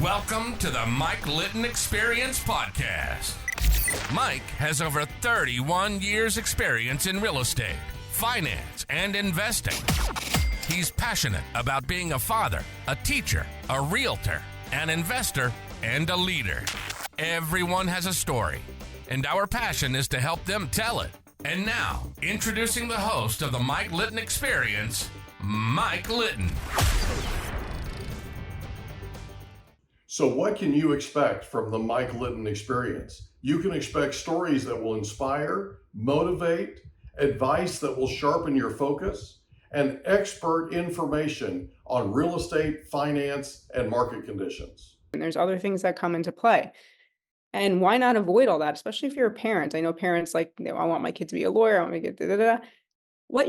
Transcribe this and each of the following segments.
Welcome to the Mike Litton Experience Podcast. Mike has over 31 years experience in real estate, finance, and investing. He's passionate about being a father, a teacher, a realtor, an investor, and a leader. Everyone has a story, and our passion is to help them tell it. And now, introducing the host of the Mike Litton Experience, Mike Litton. So what can you expect from the Mike Litton Experience? You can expect stories that will inspire, motivate, advice that will sharpen your focus, and expert information on real estate, finance, and market conditions. And there's other things that come into play. And why not avoid all that, especially if you're a parent? I know parents like, I want my kid to be a lawyer, I want to get da-da-da. What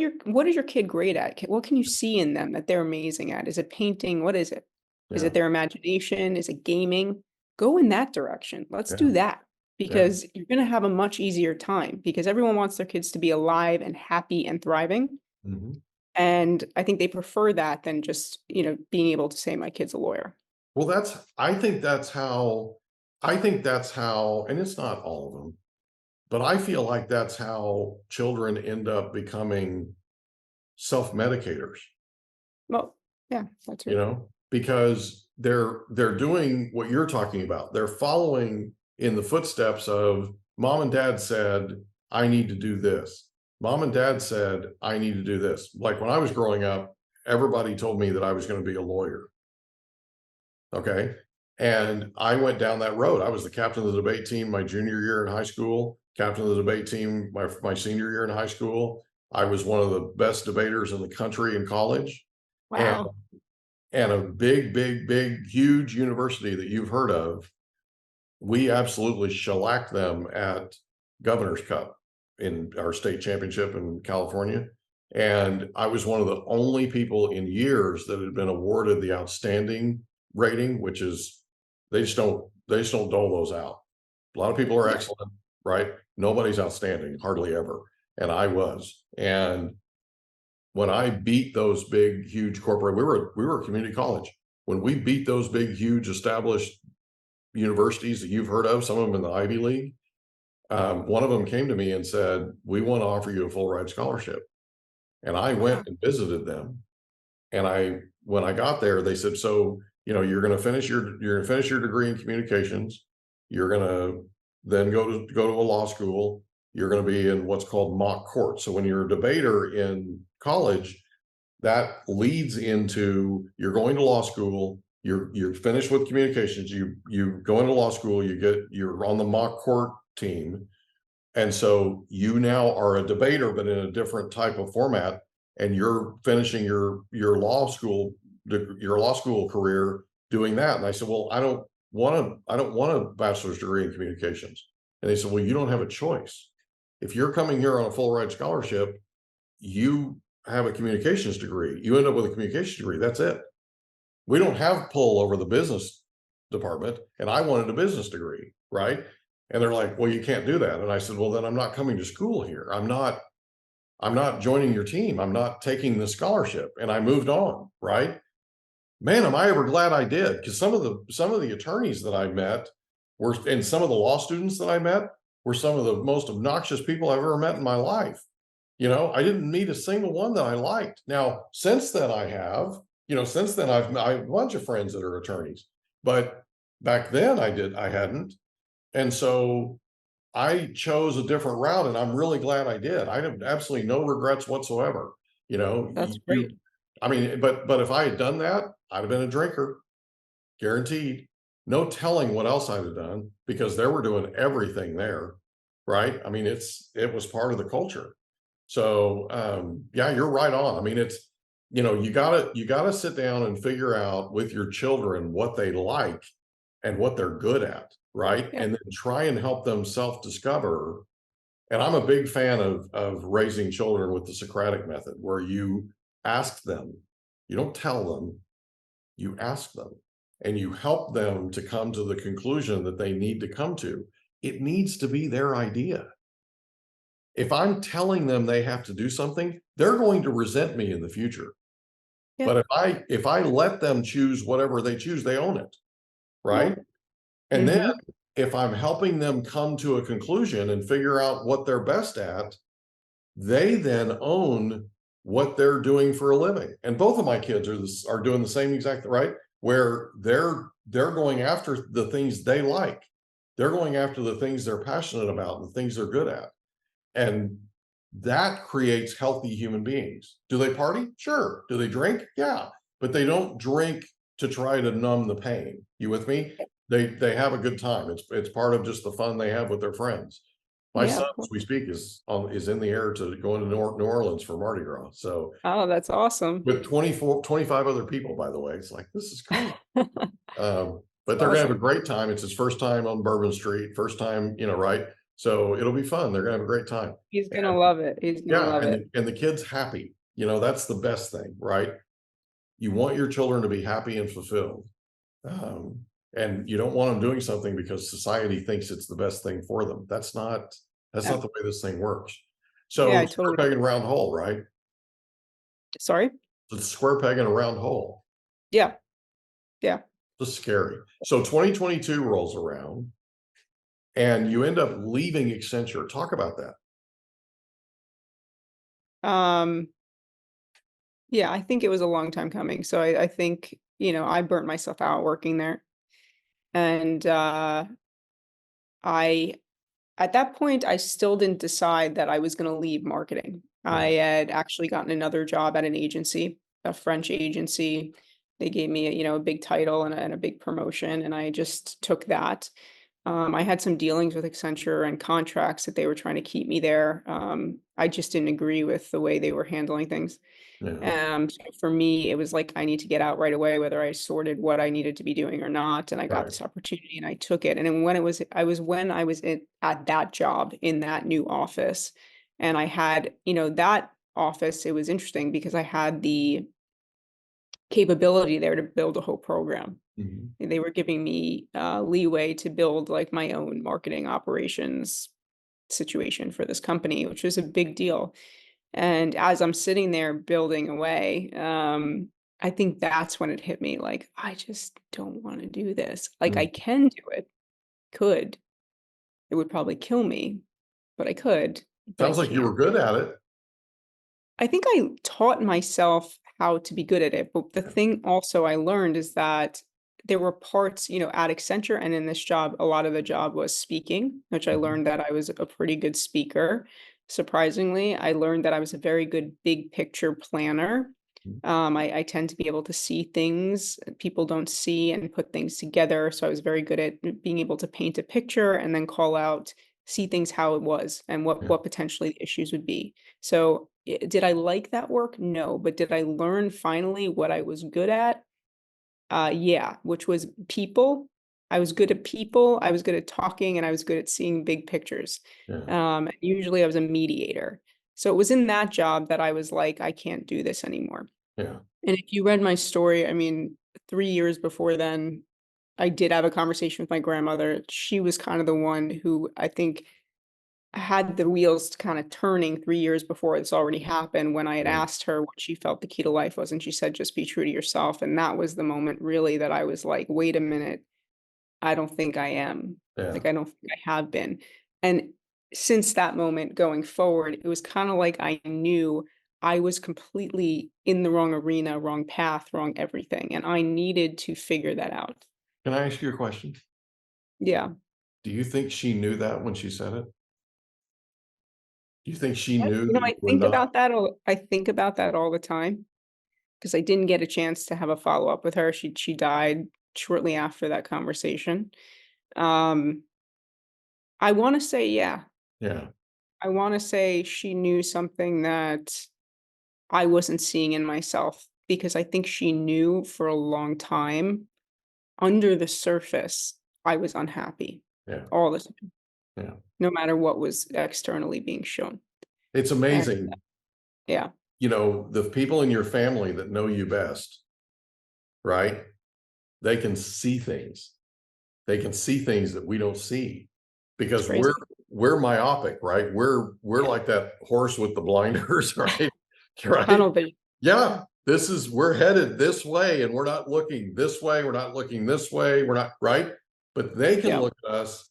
is your kid great at? What can you see in them that they're amazing at? Is it painting? What is it? Is it their imagination? Is it gaming? Go in that direction. Let's do that, because you're going to have a much easier time, because everyone wants their kids to be alive and happy and thriving. Mm-hmm. And I think they prefer that than just, being able to say my kid's a lawyer. Well, I think that's how, and it's not all of them, but I feel like that's how children end up becoming self-medicators. Well, yeah, that's right. Because they're doing what you're talking about. They're following in the footsteps of mom and dad said, I need to do this. Mom and dad said, I need to do this. Like when I was growing up, everybody told me that I was going to be a lawyer. Okay. And I went down that road. I was the captain of the debate team my junior year in high school, captain of the debate team my senior year in high school. I was one of the best debaters in the country in college. Wow. And a big, huge university that you've heard of, we absolutely shellacked them at Governor's Cup in our state championship in California. And I was one of the only people in years that had been awarded the outstanding rating, which is, they just don't dole those out. A lot of people are excellent, right? Nobody's outstanding, hardly ever. And I was. And when I beat those big, huge corporate, we were a community college. When we beat those big, huge, established universities that you've heard of, some of them in the Ivy League, one of them came to me and said, we want to offer you a full ride scholarship. And I went and visited them. And when I got there, they said, so, you're going to finish your degree in communications. You're going to then go to a law school. You're going to be in what's called mock court. So when you're a debater in college, that leads into you're going to law school, you're finished with communications, you go into law school, you're on the mock court team. And so you now are a debater, but in a different type of format, and you're finishing your law school career doing that. And I said, well, I don't want a bachelor's degree in communications. And they said, well, you don't have a choice. If you're coming here on a full ride scholarship, you have a communications degree. You end up with a communications degree. That's it. We don't have pull over the business department. And I wanted a business degree, right? And they're like, well, you can't do that. And I said, well, then I'm not coming to school here. I'm not joining your team. I'm not taking the scholarship. And I moved on, right? Man, am I ever glad I did. Because some of the attorneys that I met and some of the law students that I met were some of the most obnoxious people I've ever met in my life. I didn't meet a single one that I liked. Now, since then I have a bunch of friends that are attorneys, but back then I hadn't. And so I chose a different route, and I'm really glad I did. I have absolutely no regrets whatsoever. That's great. I mean, but if I had done that, I'd have been a drinker, guaranteed. No telling what else I'd have done, because they were doing everything there, right? I mean, it was part of the culture. So you're right on. I mean, it's, you gotta sit down and figure out with your children what they like and what they're good at, right? Yeah. And then try and help them self-discover. And I'm a big fan of raising children with the Socratic method, where you ask them, you don't tell them, you ask them. And you help them to come to the conclusion that they need to come to. It needs to be their idea. If I'm telling them they have to do something, they're going to resent me in the future. Yeah. But if I let them choose whatever they choose, they own it. right? And then Mhm. if I'm helping them come to a conclusion and figure out what they're best at, they then own what they're doing for a living. And both of my kids are doing the same exact, right? Where they're going after the things they like. They're going after the things they're passionate about, the things they're good at. And that creates healthy human beings. Do they party? Sure. Do they drink? Yeah. But they don't drink to try to numb the pain. You with me? They have a good time. It's part of just the fun they have with their friends. My Yeah, son, of as course. we speak, is in the air to go into New Orleans for Mardi Gras. So Oh, that's awesome. with 25 other people, by the way, it's like, this is cool. But they're gonna have a Awesome. great time. It's his first time on Bourbon Street, first time, right? So it'll be fun. They're gonna have a great time. He's gonna And love it. He's gonna yeah, love it. and the kid's happy. That's the best thing, right? You want your children to be happy and fulfilled. Um, and you don't want them doing something because society thinks it's the best thing for them. That's not Yeah. the way this thing works. Yeah, So I square totally. peg and round hole, right? Sorry? It's a square peg and a round hole. Yeah. Yeah. Just scary. So 2022 rolls around and you end up leaving Accenture. Talk about that. Yeah, I think it was a long time coming. So I think, I burnt myself out working there. And I at that point I still didn't decide that I was going to leave marketing. Yeah. I had actually gotten another job at an agency, a French agency. They gave me a big title and a big promotion, and I just took that. I had some dealings with Accenture and contracts that they were trying to keep me there. I just didn't agree with the way they were handling things. Yeah. So for me, it was like I need to get out right away, whether I sorted what I needed to be doing or not. And I got Right. this opportunity and I took it. And then when I was at that job in that new office, and I had, that office, it was interesting because I had the capability there to build a whole program. Mhm. They were giving me leeway to build like my own marketing operations situation for this company, which was a big deal. And as I'm sitting there building away, I think that's when it hit me like, I just don't want to do this. Like, I Mm. can do it, could. It would probably kill me, but I could, but I Sounds like you can't. were good at it. I think I taught myself how to be good at it, but the Yeah. thing also I learned is that there were parts, at Accenture and in this job, a lot of the job was speaking, which I Mhm. learned that I was a pretty good speaker. Surprisingly, I learned that I was a very good big picture planner. Mhm. I tend to be able to see things people don't see and put things together. So I was very good at being able to paint a picture and then call out, see things how it was and what Yeah. what potentially the issues would be. So, did I like that work? No, but did I learn finally what I was good at? Yeah, which was people. I was good at people, I was good at talking, and I was good at seeing big pictures. Yeah. Usually I was a mediator. So it was in that job that I was like, "I can't do this anymore." Yeah. And if you read my story, I mean, 3 years before then, I did have a conversation with my grandmother. She was kind of the one who I think had the wheels kind of turning 3 years before this already happened when I had Yeah. asked her what she felt the key to life was, and she said, "Just be true to yourself," and that was the moment really that I was like, "Wait a minute, I don't think I am." Yeah. Like, I don't think I have been, and since that moment going forward, it was kinda like I knew I was completely in the wrong arena, wrong path, wrong everything, and I needed to figure that out. Can I ask you a question? Yeah. Do you think she knew that when she said it? Do you think she Yes, knew that you were not? I think about that all the time. 'Cause I didn't get a chance to have a follow-up with her. She died shortly after that conversation. Um, I wanna say, yeah. Yeah. I wanna say she knew something that I wasn't seeing in myself because I think she knew for a long time, under the surface, I was unhappy Yeah. all the time, Yeah. no matter what was externally being shown. It's And amazing, yeah, the people in your family that know you best, right? They can see things. They can see things that we don't see it's because we're crazy. we're myopic, right? We're Yeah, like that horse with the blinders, right? Right? tunnel vision. Yeah. we're headed this way, and we're not looking this way. We're not looking this way. We're not right. But they can Yeah. look at us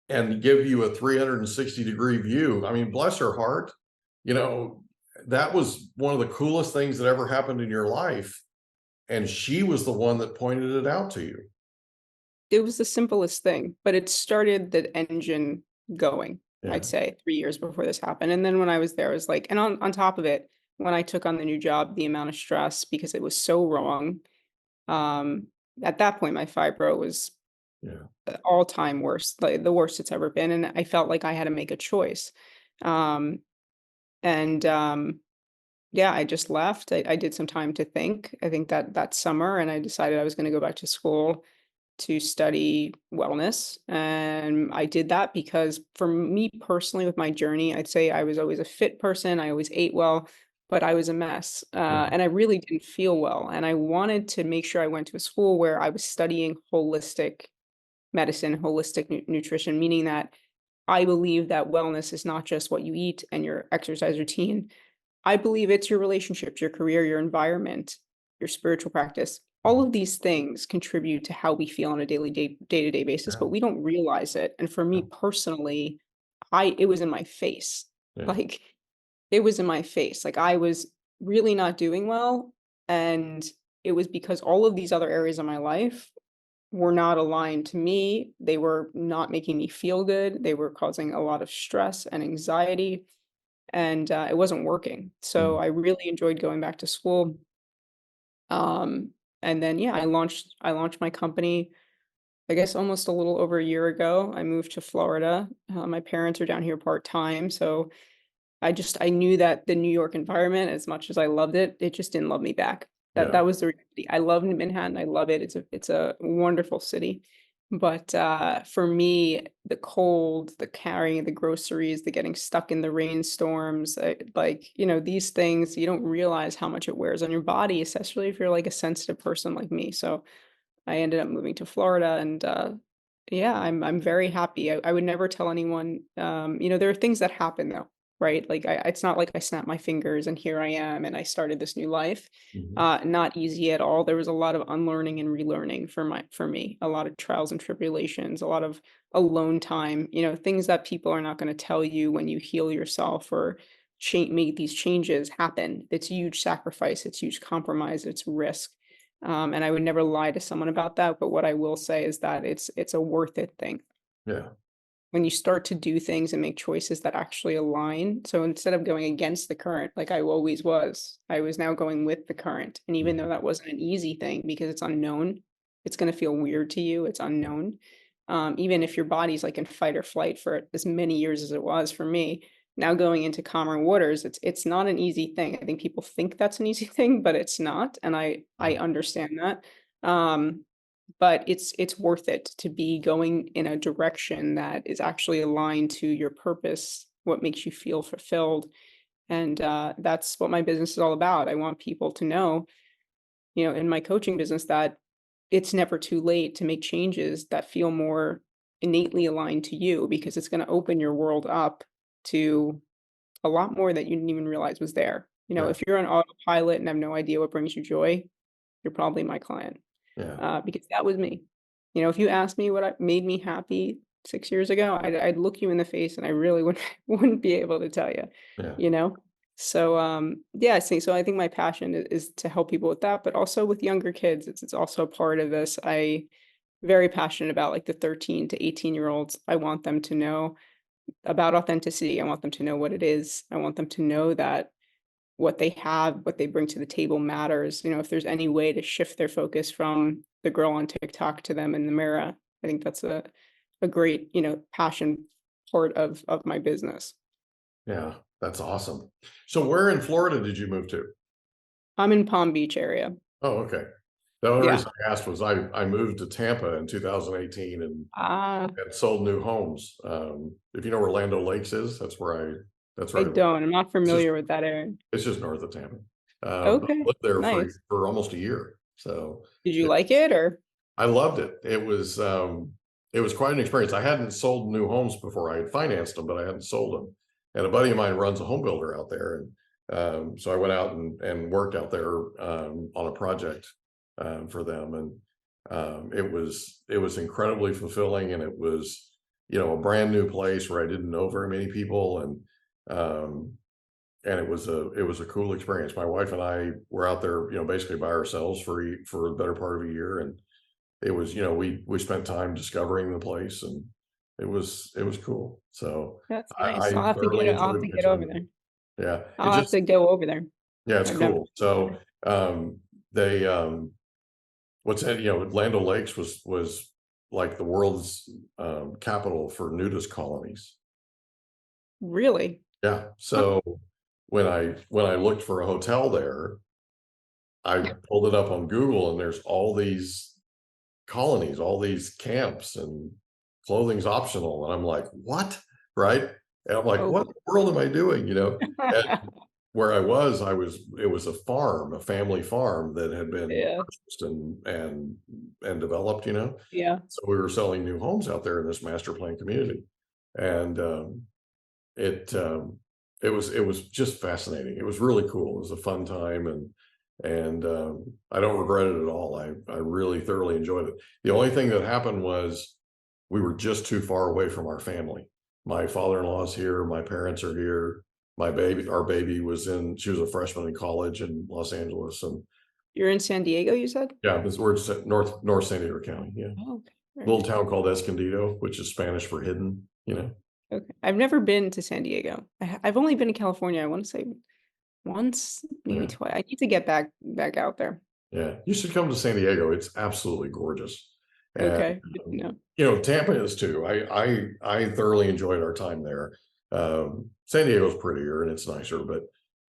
and give you a 360-degree view. I mean, bless her heart. You know, that was one of the coolest things that ever happened in your life. And she was the one that pointed it out to you. It was the simplest thing, but it started the engine going, Yeah. I'd say 3 years before this happened. And then when I was there, I was like, and on top of it, when I took on the new job, the amount of stress because it was so wrong. Um, at that point, my fibro was Yeah. all-time worst, like the worst it's ever been, and I felt like I had to make a choice. Um, and Yeah, I just left. I did some time to think. I think that summer, and I decided I was going to go back to school to study wellness. And I did that because for me personally, with my journey, I'd say I was always a fit person. I always ate well, but I was a mess. Yeah. And I really didn't feel well. And I wanted to make sure I went to a school where I was studying holistic medicine, holistic nutrition, meaning that I believe that wellness is not just what you eat and your exercise routine. I believe it's your relationships, your career, your environment, your spiritual practice. All of these things contribute to how we feel on a day-to-day basis, Yeah. but we don't realize it. And for me personally, it was in my face. Yeah. Like it was in my face. Like I was really not doing well. And it was because all of these other areas of my life were not aligned to me. They were not making me feel good. They were causing a lot of stress and anxiety, and it wasn't working. So Mhm. I really enjoyed going back to school. Um, and then yeah, I launched my company. I guess almost a little over a year ago. I moved to Florida. My parents are down here part time, so I knew that the New York environment, as much as I loved it, it just didn't love me back. That Yeah. was the reality. I love Manhattan. I love it. It's a wonderful city. But for me, the cold, the carrying the groceries, the getting stuck in the rainstorms, like, these things, you don't realize how much it wears on your body, especially if you're like a sensitive person like me. So I ended up moving to Florida, and yeah, I'm very happy. I would never tell anyone. There are things that happen though, right? Like it's not like I snapped my fingers and here I am and I started this new life. Mhm. Not easy at all. There was a lot of unlearning and relearning for me. A lot of trials and tribulations, a lot of alone time. Things that people are not going to tell you when you heal yourself or make these changes happen. It's huge sacrifice. It's huge compromise. It's risk. And I would never lie to someone about that. But what I will say is that it's a worth it thing Yeah. when you start to do things and make choices that actually align. So instead of going against the current, like I always was, I was now going with the current. And even though Mhm. that wasn't an easy thing because it's unknown, it's going to feel weird to you. It's unknown. Even if your body's like in fight or flight for as many years as it was for me, now going into calmer waters, it's not an easy thing. I think people think that's an easy thing, but it's not. And I Yeah. understand that. Um, but it's worth it to be going in a direction that is actually aligned to your purpose, what makes you feel fulfilled. And that's what my business is all about. I want people to know, in my coaching business, that it's never too late to make changes that feel more innately aligned to you, because it's going to open your world up to a lot more that you didn't even realize was there. Yeah. If you're on autopilot and have no idea what brings you joy, you're probably my client, Yeah. because that was me. If you asked me what made me happy 6 years ago, I'd look you in the face and I really wouldn't wouldn't be able to tell you. Yeah. You know. So yeah, I think my passion is to help people with that, but also with younger kids. It's also a part of this. Very passionate about like the 13 to 18-year olds. I want them to know about authenticity. I want them to know what it is. I want them to know that what they have, what they bring to the table matters. If there's any way to shift their focus from the girl on TikTok to them in the mirror, I think that's a great, passion part of my business. Yeah. That's awesome. So where in Florida did you move to? I'm in Palm Beach area. Oh, okay. The only Yeah. reason I asked was I moved to Tampa in 2018 Ah, and sold new homes. If you know where Land Lakes is, that's I right. don't. I'm not It's just familiar with that area. it's just north of Tampa. But I Okay. lived there Nice. for almost a year. So Did you like it or? I loved it. It was quite an experience. I hadn't sold new homes before. I had financed them, but I hadn't sold them. And a buddy of mine runs a home builder out there, and So I went out and worked out there on a project for them, and it was incredibly fulfilling, and it was, a brand new place where I didn't know very many people, and it was a cool experience. My wife and I were out there, basically by ourselves for the better part of a year, and it was, we spent time discovering the place, and it was cool. So That's I nice. I'll have to thoroughly I'll have enjoyed to my get over time. there. Yeah, it I'll have just to go over there. yeah, it's I've never cool. been So there. they what's that? Land O'Lakes was like the world's capital for nudist colonies. Really? Yeah. Huh. So when I looked for a hotel there, I pulled it up on Google, and there's all these colonies, all these camps, and clothing's optional. And I'm like, what? Right. And I'm like, Oh what in the world am I doing? And boy. where it was a farm, a family farm that had been Yeah. purchased and developed, Yeah. So we were selling new homes out there in this master plan community. And it it was just fascinating. It was really cool. It was a fun time, and I don't regret it at all. I really thoroughly enjoyed it. The only thing that happened was we were just too far away from our family. My father-in-law's here, my parents are here. Our baby she was a freshman in college in Los Angeles, and You're in San Diego, you said? yeah, we're just at North San Diego County. Yeah, Oh, okay. Very little nice. town called Escondido, which is Spanish for hidden. Okay. I've never been to San Diego. I've only been to California, I want to say once, maybe Yeah. twice. I need to get back out there. Yeah, you should come to San Diego. It's absolutely gorgeous, and Okay. Good to know. Tampa is too. I thoroughly enjoyed our time there. San Diego's prettier and it's nicer, but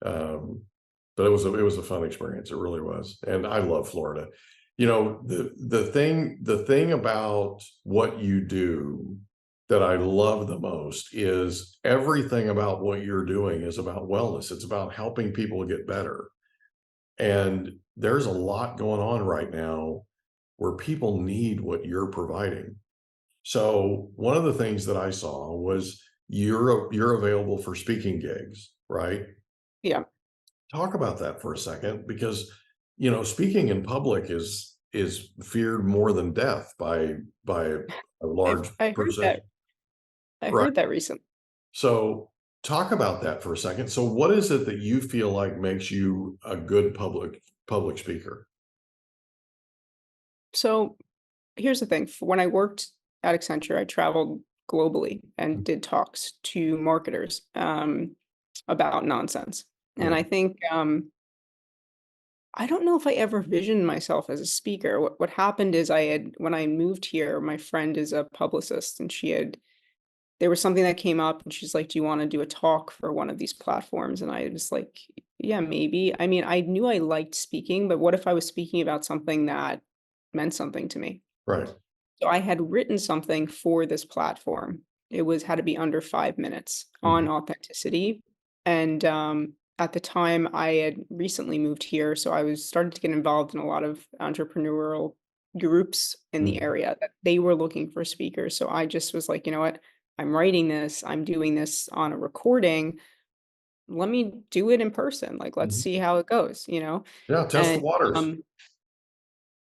it was a fun experience. It really was, and I love Florida. The thing about what you do that I love the most is everything about what you're doing is about wellness. It's about helping people get better. And there's a lot going on right now where people need what you're providing. So one of the things that I saw was you're available for speaking gigs, right? Yeah. Talk about that for a second, because speaking in public is feared more than death by a large I heard percentage, that. I right? heard that recently. So talk about that for a second. So what is it that you feel like makes you a good public speaker? So here's the thing. When I worked at Accenture, I traveled globally and did talks to marketers about nonsense. And Yeah. I think I don't know if I ever visioned myself as a speaker. What happened is when I moved here, my friend is a publicist, and there was something that came up, and she's like, "Do you want to do a talk for one of these platforms?" And I was like, "Yeah, maybe." I mean, I knew I liked speaking, but what if I was speaking about something that meant something to me? Right. So I had written something for this platform. It was had to be under 5 minutes Mhm. on authenticity. And at the time I had recently moved here, so I was started to get involved in a lot of entrepreneurial groups in the Mhm. area that they were looking for speakers. So I just was like, you know what? I'm writing this, I'm doing this on a recording. Let me do it in person. Like, let's Mhm. see how it goes. Yeah, test the And waters. um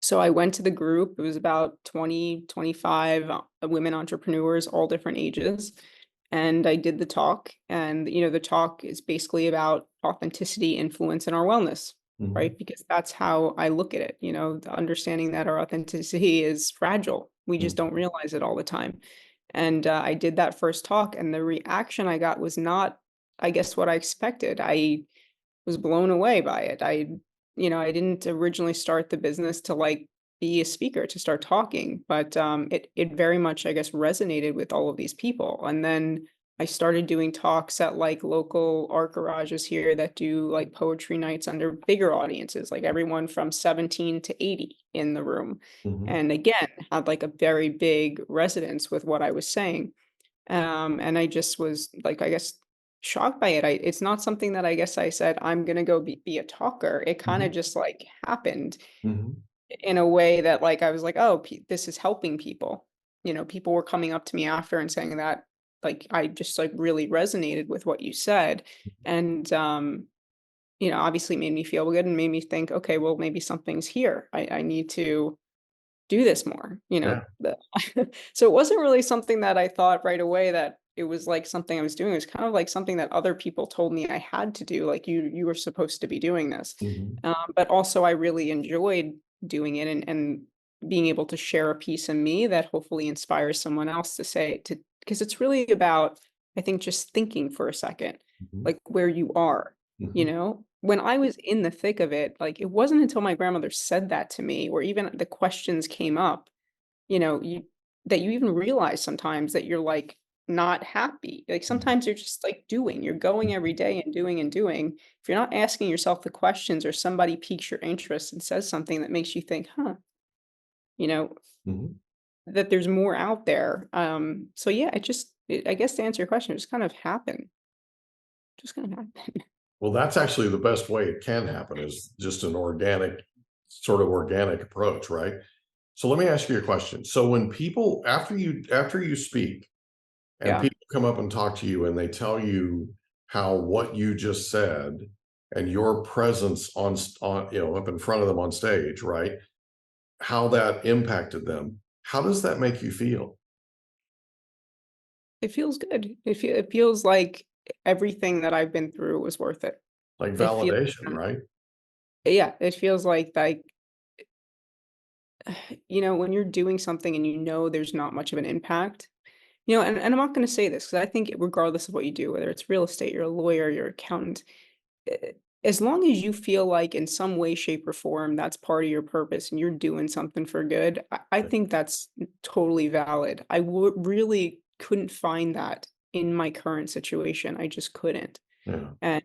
so I went to the group. It was about 20, 25 women entrepreneurs, all different ages. And I did the talk. And, the talk is basically about authenticity, influence, and our wellness, Mhm. right? Because that's how I look at it, the understanding that our authenticity is fragile. We just Mhm. don't realize it all the time. And I did that first talk, and the reaction I got was not, I guess, what I expected. I was blown away by it. I didn't originally start the business to like be a speaker to start talking, but it very much, I guess, resonated with all of these people. And then I started doing talks at like local art garages here that do like poetry nights under bigger audiences, like everyone from 17 to 80 in the room. Mhm. And again, had like a very big resonance with what I was saying. And I just was like, I guess, shocked by it. It's not something that I guess I said, I'm gonna go be a talker. It kind Mhm. of just like happened Mhm. in a way that like I was like, oh, this is helping people. People were coming up to me after and saying that like I just like really resonated with what you said. And obviously made me feel good and made me think, okay, well, maybe something's here. I need to do this more, Yeah. so it wasn't really something that I thought right away that it was like something I was doing. It was kind of like something that other people told me I had to do, like you were supposed to be doing this. Mhm. But also I really enjoyed doing it and being able to share a piece of me that hopefully inspires someone else to say to because it's really about, I think, just thinking for a second, Mhm. like where you are, Mhm. when I was in the thick of it, like it wasn't until my grandmother said that to me, or even the questions came up, you that you even realize sometimes that you're like not happy. Like Mhm. sometimes you're just like you're going every day and doing and doing. If you're not asking yourself the questions or somebody piques your interest and says something that makes you think, huh, you know, Mhm. that there's more out there. So yeah, I guess to answer your question, it just kind of happened. Just kind of happened. Well, that's actually the best way it can happen is just an organic, sort of organic approach, right? So let me ask you a question. So when people, after you speak and Yeah. people come up and talk to you and they tell you how what you just said and your presence on up in front of them on stage, right? How that impacted them. How does that make you feel? It feels good. It feels like everything that I've been through was worth it. Like It feels validation, right? yeah, it feels like when you're doing something and there's not much of an impact, and I'm not going to say this because I think regardless of what you do, whether it's real estate, you're a lawyer, you're an accountant, eh, as long as you feel like in some way, shape, or form that's part of your purpose and you're doing something for good, I think that's totally valid. Really couldn't find that in my current situation. I just couldn't. Yeah. And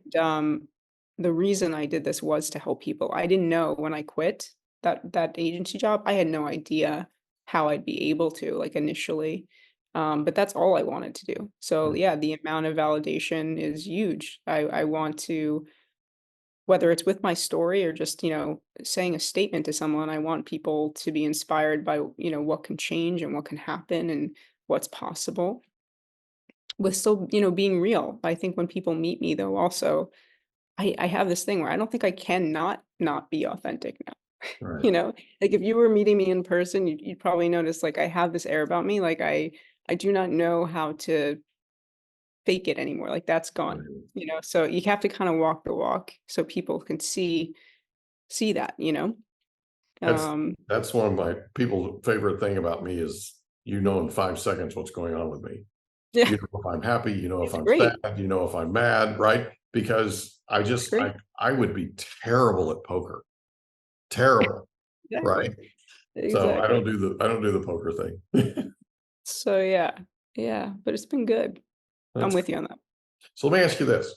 the reason I did this was to help people. I didn't know when I quit that agency job, I had no idea how I'd be able to, like, initially. But that's all I wanted to do. So yeah, the amount of validation is huge. I want to, whether it's with my story or just, saying a statement to someone, I want people to be inspired by, what can change and what can happen and what's possible with still, being real. I think when people meet me though, also, I have this thing where I don't think I can not be authentic now. Right. You know? Like, if you were meeting me in person, you'd probably notice, like, I have this air about me, like, I do not know how to fake it anymore, like, that's gone, Right. So you have to kinda walk the walk so people can see that, you know? That's Um, that's one of my people's favorite thing about me is in 5 seconds what's going on with me. yeah, You know if I'm happy, you know if it's I'm great. sad, you know if I'm mad, right? Because It's great. I would be terrible at poker. Terrible, right? Exactly. So Exactly. I don't do the poker thing. So, yeah. Yeah, but it's been good. I'm That's with you on that. so let me ask you this.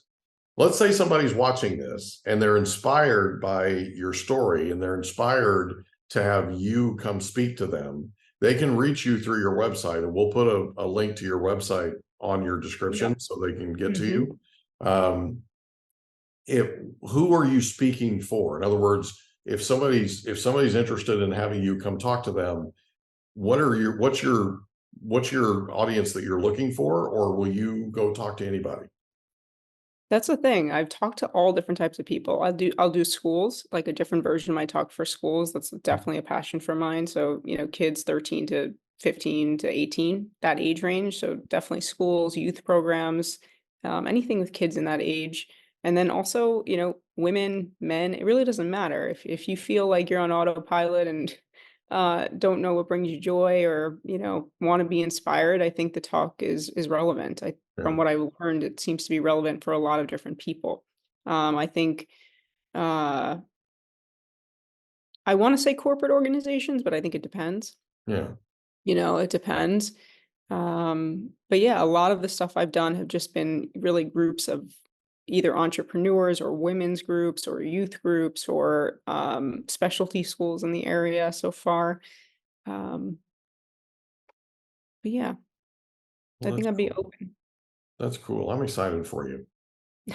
Let's say somebody's watching this and they're inspired by your story and they're inspired to have you come speak to them. They can reach you through your website, and we'll put a link to your website on your Yeah. description so they can get to Mhm. you. Um, if who are you speaking for? In other words, if somebody's interested in having you come talk to them, what's your audience that you're looking for, or will you go talk to anybody? That's the thing. I've talked to all different types of people. I'll do schools, like a different version of my talk for schools. That's definitely a passion for mine. So, kids 13 to 15 to 18, that age range. So definitely schools, youth programs, anything with kids in that age. And then also, women, men, it really doesn't matter. If you feel like you're on autopilot and don't know what brings you joy or, want to be inspired, I think the talk is relevant. From Yeah, what I learned, it seems to be relevant for a lot of different people. I think uh, I want to say corporate organizations, but I think it depends. yeah, It depends. But yeah, a lot of the stuff I've done have just been really groups of either entrepreneurs or women's groups or youth groups or specialty schools in the area so far. Um, but yeah, I well, think that's I'd be cool. open. That's cool. I'm excited for you.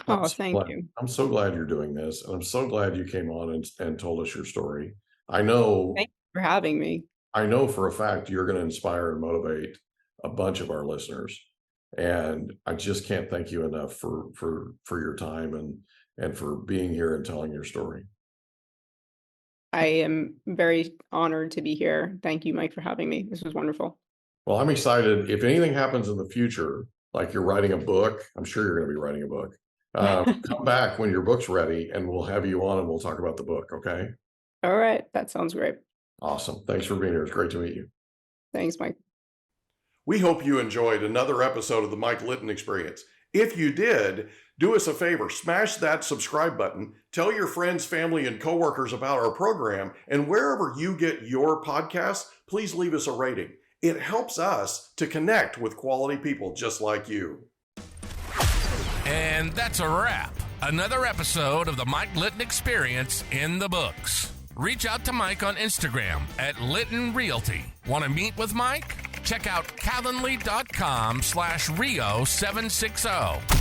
Oh, thank you. I'm so glad you're doing this, and I'm so glad you came on and told us your story. Thank you for having me. I know for a fact you're going to inspire and motivate a bunch of our listeners, and I just can't thank you enough for your time and for being here and telling your story. I am very honored to be here. Thank you, Mike, for having me. This was wonderful. Well, I'm excited. If anything happens in the future, like you're writing a book, I'm sure you're going to be writing a book. Come back when your book's ready and we'll have you on and we'll talk about the book. Okay. All right. That sounds great. Awesome. Thanks for being here. It's great to meet you. Thanks, Mike. We hope you enjoyed another episode of the Mike Litton Experience. If you did, do us a favor, smash that subscribe button, tell your friends, family, and coworkers about our program, and wherever you get your podcasts, please leave us a rating. It helps us to connect with quality people just like you. And that's a wrap. Another episode of the Mike Litton Experience in the books. Reach out to Mike on Instagram at Litton Realty. Want to meet with Mike? Check out calendly.com/Rio760.